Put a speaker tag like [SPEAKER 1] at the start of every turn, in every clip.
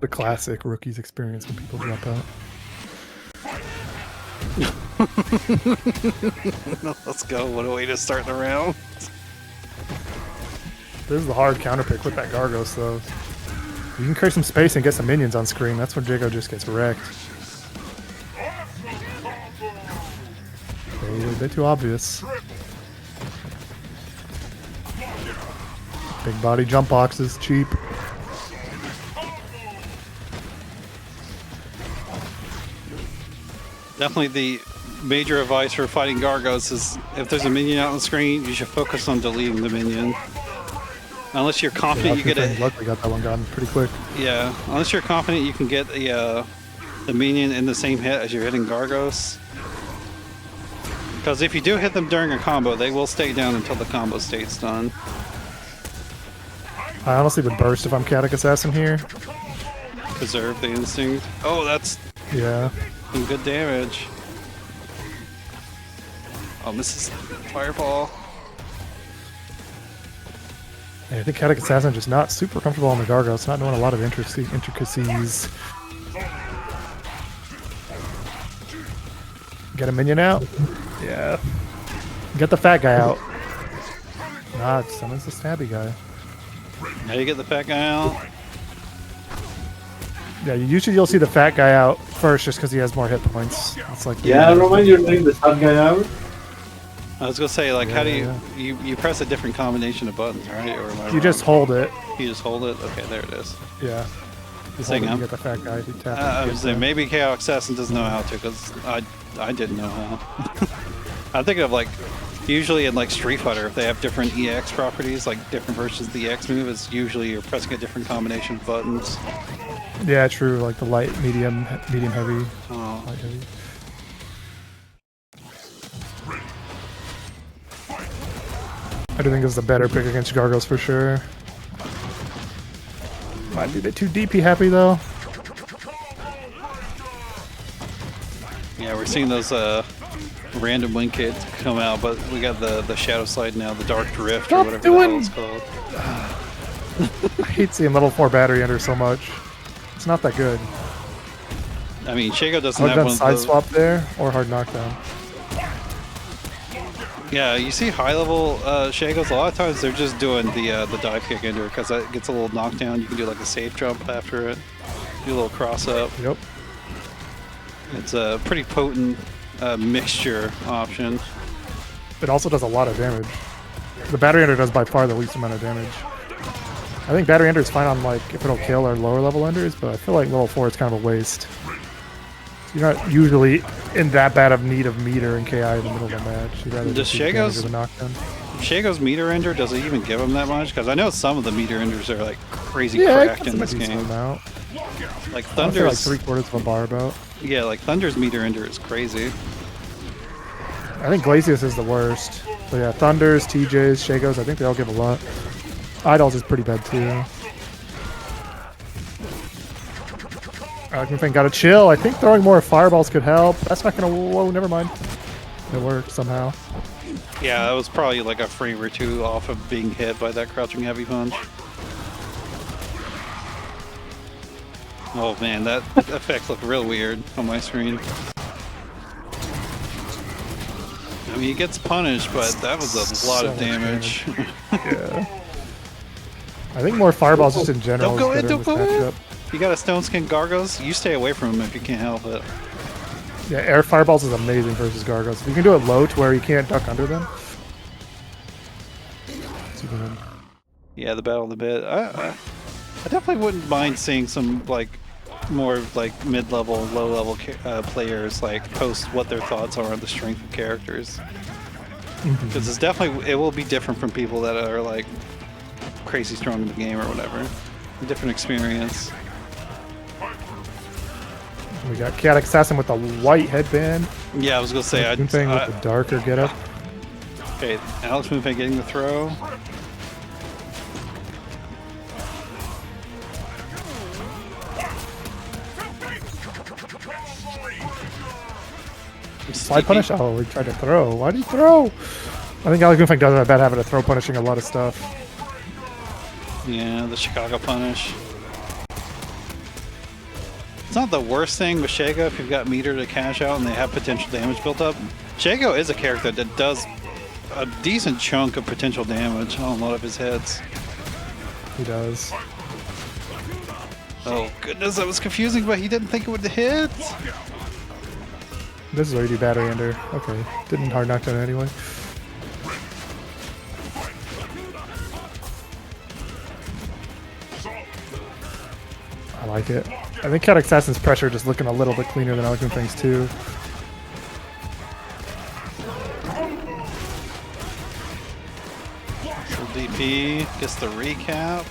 [SPEAKER 1] The classic rookies experience when people drop out.
[SPEAKER 2] Let's go. What a way to start the round.
[SPEAKER 1] This is the hard counter pick with that Gargos, though. You can create some space and get some minions on screen. That's when Jago just gets wrecked. A bit too obvious. Big body jump boxes, cheap.
[SPEAKER 2] Definitely the major advice for fighting Gargos is if there's a minion out on the screen, you should focus on deleting the minion. Unless you're confident you get it.
[SPEAKER 1] Luckily got that one gone pretty quick.
[SPEAKER 2] Yeah, unless you're confident you can get the minion in the same hit as you're hitting Gargos. Because if you do hit them during a combo, they will stay down until the combo state's done.
[SPEAKER 1] I honestly would burst if I'm Chaotic Assassin here.
[SPEAKER 2] Preserve the instinct. Oh, that's some good damage. Oh, misses Fireball.
[SPEAKER 1] Yeah, I think Chaotic Assassin just not super comfortable on the Gargos, not knowing a lot of intricacies. Get a minion out? Yeah. Get the fat guy out. Nah, summons the stabby guy.
[SPEAKER 2] Now you get the fat guy out.
[SPEAKER 1] Yeah, usually you'll see the fat guy out first just because he has more hit points. It's like
[SPEAKER 3] Roman, you're doing the fat guy out?
[SPEAKER 2] I was gonna say, like, how do you press a different combination of buttons, right? Or am I
[SPEAKER 1] you
[SPEAKER 2] wrong?
[SPEAKER 1] just hold it.
[SPEAKER 2] You just hold it? Okay, there it is.
[SPEAKER 1] Yeah. You hold it, you get the fat guy. You tap
[SPEAKER 2] I was saying, maybe Chaos Assassin doesn't know how to, because I didn't know how. I'm thinking of, like, usually in, like, Street Fighter, if they have different EX properties, like different versions of the EX move, it's usually you're pressing a different combination of buttons.
[SPEAKER 1] Yeah, true. Like the light, medium, heavy.
[SPEAKER 2] Oh.
[SPEAKER 1] Light, heavy. I do think this is a better pick against Gargos for sure. Might be a bit too DP happy though.
[SPEAKER 2] Yeah, we're seeing those random wing kits come out, but we got the Shadow Slide now, the Dark Drift or whatever the hell it's called.
[SPEAKER 1] I hate seeing level 4 battery ender so much. It's not that good.
[SPEAKER 2] I mean, Shago doesn't
[SPEAKER 1] I would
[SPEAKER 2] have
[SPEAKER 1] have
[SPEAKER 2] one
[SPEAKER 1] done
[SPEAKER 2] of
[SPEAKER 1] side
[SPEAKER 2] those.
[SPEAKER 1] swap there or hard knockdown.
[SPEAKER 2] Yeah, you see high level Shagos, a lot of times they're just doing the dive kick ender because that gets a little knockdown. You can do like a safe jump after it, do a little cross up.
[SPEAKER 1] Yep.
[SPEAKER 2] It's a pretty potent mixture option.
[SPEAKER 1] It also does a lot of damage. The battery ender does by far the least amount of damage. I think battery ender is fine on like if it'll kill our lower level enders, but I feel like level 4 is kind of a waste. You're not usually in that bad of need of meter and KI in the middle of a match. You'd rather
[SPEAKER 2] Does
[SPEAKER 1] just do damage with a
[SPEAKER 2] Shago's meter ender, does it even give him that much? Because I know some of the meter enders are like crazy
[SPEAKER 1] yeah,
[SPEAKER 2] cracked in this game.
[SPEAKER 1] Amount.
[SPEAKER 2] Like
[SPEAKER 1] Thunder's
[SPEAKER 2] Thunder's
[SPEAKER 1] like 3/4 of a bar about.
[SPEAKER 2] Yeah, like Thunder's meter ender is crazy.
[SPEAKER 1] I think Glacius is the worst. But yeah, Thunders, TJs, Shagos, I think they all give a lot. Idols is pretty bad too. AlxMoonFang gotta chill. I think throwing more fireballs could help. That's not gonna. Whoa, never mind. It worked somehow.
[SPEAKER 2] Yeah, that was probably like a frame or two off of being hit by that crouching heavy punch. Oh man, that effect looked real weird on my screen. I mean, he gets punished, but that was a lot of damage.
[SPEAKER 1] Yeah. I think more fireballs just in general.
[SPEAKER 2] Don't go in,
[SPEAKER 1] is
[SPEAKER 2] don't
[SPEAKER 1] better
[SPEAKER 2] go
[SPEAKER 1] in.
[SPEAKER 2] in. You got a Stone Skin Gargos, you stay away from him if you can't help it.
[SPEAKER 1] Yeah, air fireballs is amazing versus Gargos. If you can do it low to where you can't duck under them.
[SPEAKER 2] Yeah, the battle in the bit. I definitely wouldn't mind seeing some like more like mid-level, low-level players like post what their thoughts are on the strength of characters. Because it's definitely, it will be different from people that are like crazy strong in the game or whatever. A different experience.
[SPEAKER 1] We got Chaotic Assassin with the white headband.
[SPEAKER 2] Yeah, I was gonna say
[SPEAKER 1] AlxMoonFang with the darker getup.
[SPEAKER 2] Okay, AlxMoonFang getting the throw.
[SPEAKER 1] Slide punish? Oh, we tried to throw. Why did he throw? I think AlxMoonFang does have a bad habit of throw punishing a lot of stuff.
[SPEAKER 2] Yeah, the Chicago punish. It's not the worst thing with Shago if you've got meter to cash out and they have potential damage built up. Shago is a character that does a decent chunk of potential damage on a lot of his hits.
[SPEAKER 1] He does.
[SPEAKER 2] Oh goodness, that was confusing, but he didn't think it would hit.
[SPEAKER 1] This is where you do battery ender. Okay, didn't hard knock down anyway. I like it. I think Cat Assassin's pressure just looking a little bit cleaner than AlxMoonFang's too.
[SPEAKER 2] So DP gets the recap.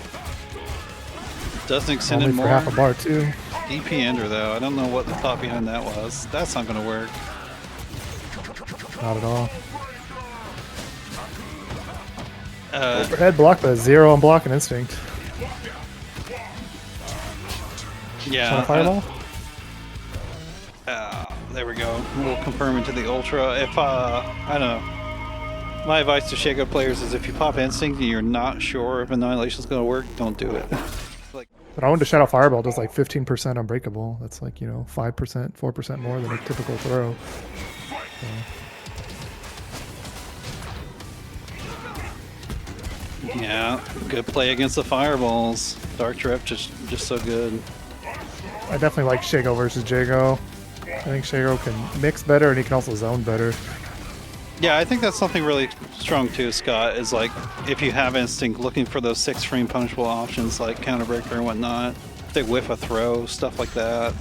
[SPEAKER 2] Doesn't extend
[SPEAKER 1] Only
[SPEAKER 2] it
[SPEAKER 1] for
[SPEAKER 2] more.
[SPEAKER 1] half a bar too.
[SPEAKER 2] DP ender though. I don't know what the thought behind that was. That's not gonna work.
[SPEAKER 1] Not at all.
[SPEAKER 2] Uh,
[SPEAKER 1] Block the 0 on block and instinct.
[SPEAKER 2] yeah.
[SPEAKER 1] Fireball?
[SPEAKER 2] There we go. We'll confirm into the Ultra. If, I don't know. My advice to Shago players is if you pop Instinct and you're not sure if Annihilation's going to work, don't do it. Like,
[SPEAKER 1] But I wanted to Shadow Fireball does like 15% unbreakable. That's like, you know, 5%, 4% more than a typical throw. So.
[SPEAKER 2] yeah, good play against the Fireballs. Dark Trip just so good.
[SPEAKER 1] I definitely like Shago versus Jago. I think Shago can mix better and he can also zone better.
[SPEAKER 2] Yeah, I think that's something really strong too, Scott, is like if you have Instinct, looking for those 6-frame punishable options like Counterbreaker and whatnot. If they whiff a throw, stuff like that.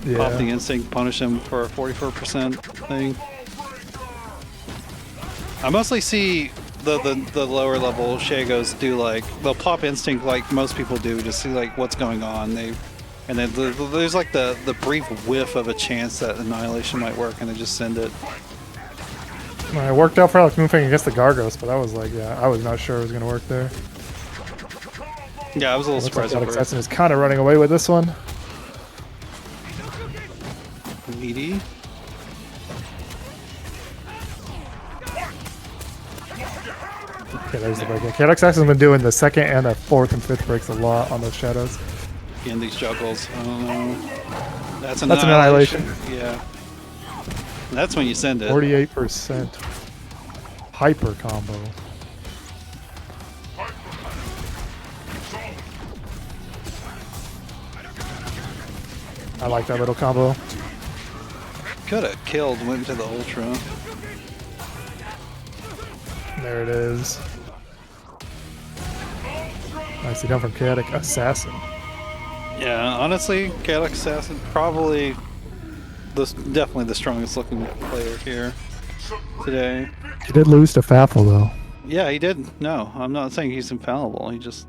[SPEAKER 1] Yeah.
[SPEAKER 2] Pop the Instinct, punish them for a 44% thing. I mostly see the lower level Shagos do like, they'll pop Instinct like most people do to see like what's going on. And then there's like the brief whiff of a chance that Annihilation might work and they just send it.
[SPEAKER 1] It worked out for AlxMoonFang against the Gargos, but that was like, yeah, I was not sure it was going to work there.
[SPEAKER 2] Yeah, I was a little
[SPEAKER 1] Looks like
[SPEAKER 2] surprised.
[SPEAKER 1] Alex Assassin is kind of running away with this one.
[SPEAKER 2] Needy.
[SPEAKER 1] Okay, there's the break. Yeah, Alex Assassin's been doing the second and the fourth and fifth breaks a lot on those shadows.
[SPEAKER 2] And these juggles. I don't know. That's an
[SPEAKER 1] Annihilation.
[SPEAKER 2] Yeah. That's when you send it.
[SPEAKER 1] 48% hyper combo. I like that little combo.
[SPEAKER 2] Could have killed, went to the Ultra.
[SPEAKER 1] There it is. Nicely done from Chaotic Assassin.
[SPEAKER 2] Yeah, honestly, Chaotic Assassin probably definitely the strongest looking player here today.
[SPEAKER 1] He did lose to Faffle though.
[SPEAKER 2] Yeah, he did. No, I'm not saying he's infallible. He just